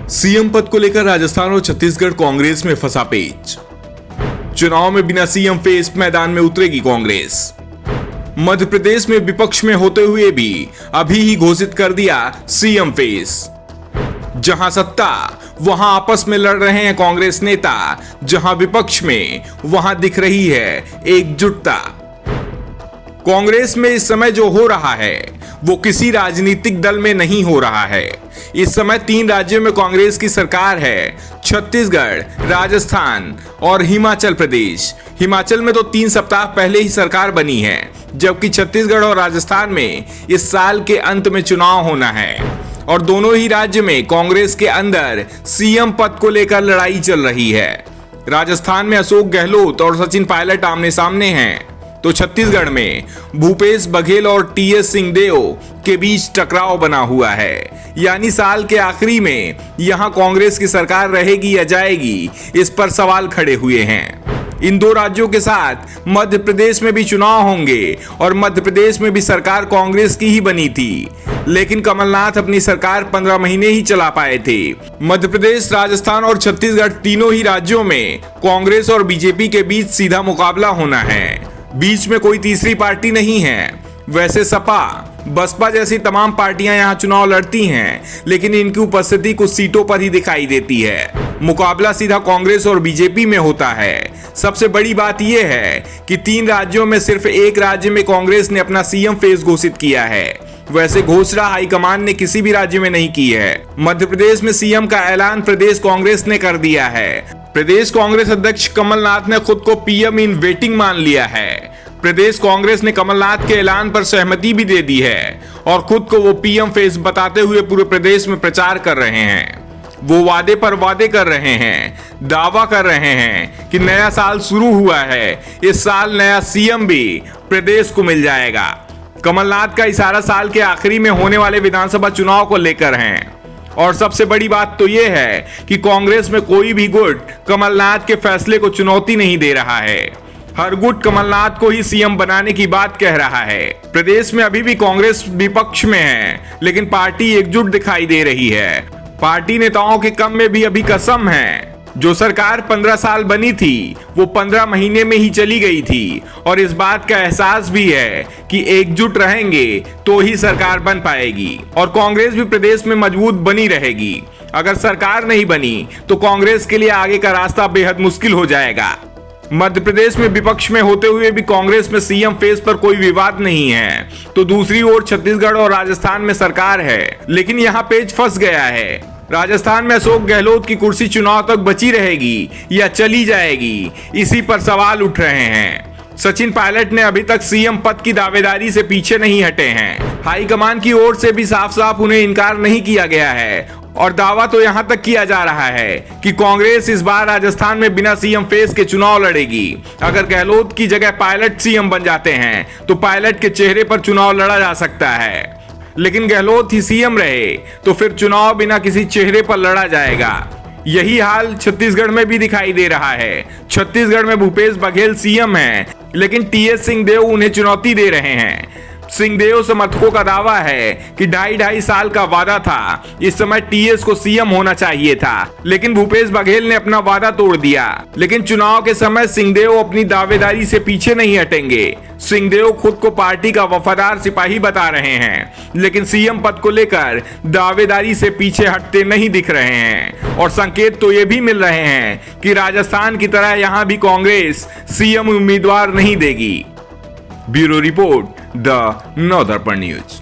CM पद को लेकर राजस्थान और छत्तीसगढ़ कांग्रेस में फंसा पेच। चुनाव में बिना सीएम फेस मैदान में उतरेगी कांग्रेस। मध्य प्रदेश में विपक्ष में होते हुए भी अभी ही घोषित कर दिया सीएम फेस। जहां सत्ता वहां आपस में लड़ रहे हैं कांग्रेस नेता, जहां विपक्ष में वहां दिख रही है एकजुटता। कांग्रेस में इस समय जो हो रहा है वो किसी राजनीतिक दल में नहीं हो रहा है। इस समय 3 राज्यों में कांग्रेस की सरकार है, छत्तीसगढ़, राजस्थान और हिमाचल प्रदेश। हिमाचल में तो 3 सप्ताह पहले ही सरकार बनी है, जबकि छत्तीसगढ़ और राजस्थान में इस साल के अंत में चुनाव होना है और दोनों ही राज्य में कांग्रेस के अंदर सीएम पद को लेकर लड़ाई चल रही है। राजस्थान में अशोक गहलोत और सचिन पायलट आमने सामने हैं, तो छत्तीसगढ़ में भूपेश बघेल और टीएस सिंहदेव के बीच टकराव बना हुआ है। यानी साल के आखिरी में यहां कांग्रेस की सरकार रहेगी या जाएगी, इस पर सवाल खड़े हुए हैं। इन 2 राज्यों के साथ मध्य प्रदेश में भी चुनाव होंगे और मध्य प्रदेश में भी सरकार कांग्रेस की ही बनी थी, लेकिन कमलनाथ अपनी सरकार 15 महीने ही चला पाए थे। मध्य प्रदेश, राजस्थान और छत्तीसगढ़ तीनों ही राज्यों में कांग्रेस और बीजेपी के बीच सीधा मुकाबला होना है। बीच में कोई तीसरी पार्टी नहीं है। वैसे सपा, बसपा जैसी तमाम पार्टियां यहां चुनाव लड़ती हैं, लेकिन इनकी उपस्थिति कुछ सीटों पर ही दिखाई देती है। मुकाबला सीधा कांग्रेस और बीजेपी में होता है। सबसे बड़ी बात यह है कि 3 राज्यों में सिर्फ एक राज्य में कांग्रेस ने अपना सीएम फेस घोषित किया है। वैसे घोषणा हाईकमान ने किसी भी राज्य में नहीं की है। मध्य प्रदेश में सीएम का ऐलान प्रदेश कांग्रेस ने कर दिया है। प्रदेश कांग्रेस अध्यक्ष कमलनाथ ने खुद को पीएम इन वेटिंग मान लिया है। प्रदेश कांग्रेस ने कमलनाथ के ऐलान पर सहमति भी दे दी है और खुद को वो पीएम फेस बताते हुए पूरे प्रदेश में प्रचार कर रहे हैं। वो वादे पर वादे कर रहे हैं, दावा कर रहे हैं कि नया साल शुरू हुआ है, इस साल नया सीएम भी प्रदेश को मिल जाएगा। कमलनाथ का इशारा साल के आखिरी में होने वाले विधानसभा चुनाव को लेकर है। और सबसे बड़ी बात तो यह है कि कांग्रेस में कोई भी गुट कमलनाथ के फैसले को चुनौती नहीं दे रहा है। हर गुट कमलनाथ को ही सीएम बनाने की बात कह रहा है। प्रदेश में अभी भी कांग्रेस विपक्ष में है, लेकिन पार्टी एकजुट दिखाई दे रही है। पार्टी नेताओं के कम में भी अभी कसम है। जो सरकार 15 साल बनी थी वो 15 महीने में ही चली गई थी और इस बात का एहसास भी है कि एकजुट रहेंगे तो ही सरकार बन पाएगी और कांग्रेस भी प्रदेश में मजबूत बनी रहेगी। अगर सरकार नहीं बनी तो कांग्रेस के लिए आगे का रास्ता बेहद मुश्किल हो जाएगा। मध्य प्रदेश में विपक्ष में होते हुए भी कांग्रेस में सीएम फेस पर कोई विवाद नहीं है, तो दूसरी ओर छत्तीसगढ़ और राजस्थान में सरकार है, लेकिन यहाँ पेच फंस गया है। राजस्थान में अशोक गहलोत की कुर्सी चुनाव तक बची रहेगी या चली जाएगी, इसी पर सवाल उठ रहे हैं। सचिन पायलट ने अभी तक सीएम पद की दावेदारी से पीछे नहीं हटे हैं। हाईकमान की ओर से भी साफ साफ उन्हें इनकार नहीं किया गया है और दावा तो यहां तक किया जा रहा है कि कांग्रेस इस बार राजस्थान में बिना सीएम फेस के चुनाव लड़ेगी। अगर गहलोत की जगह पायलट सीएम बन जाते हैं तो पायलट के चेहरे पर चुनाव लड़ा जा सकता है, लेकिन गहलोत ही सीएम रहे तो फिर चुनाव बिना किसी चेहरे पर लड़ा जाएगा। यही हाल छत्तीसगढ़ में भी दिखाई दे रहा है। छत्तीसगढ़ में भूपेश बघेल सीएम हैं, लेकिन टीएस सिंहदेव उन्हें चुनौती दे रहे हैं। सिंहदेव समर्थकों का दावा है कि 2.5 साल का वादा था, इस समय टीएस को सीएम होना चाहिए था, लेकिन भूपेश बघेल ने अपना वादा तोड़ दिया। लेकिन चुनाव के समय सिंहदेव अपनी दावेदारी से पीछे नहीं हटेंगे। सिंहदेव खुद को पार्टी का वफादार सिपाही बता रहे हैं, लेकिन सीएम पद को लेकर दावेदारी से पीछे हटते नहीं दिख रहे हैं और संकेत तो ये भी मिल रहे हैं कि राजस्थान की तरह यहां भी कांग्रेस सीएम उम्मीदवार नहीं देगी। Bureau report, the Navdarpan news.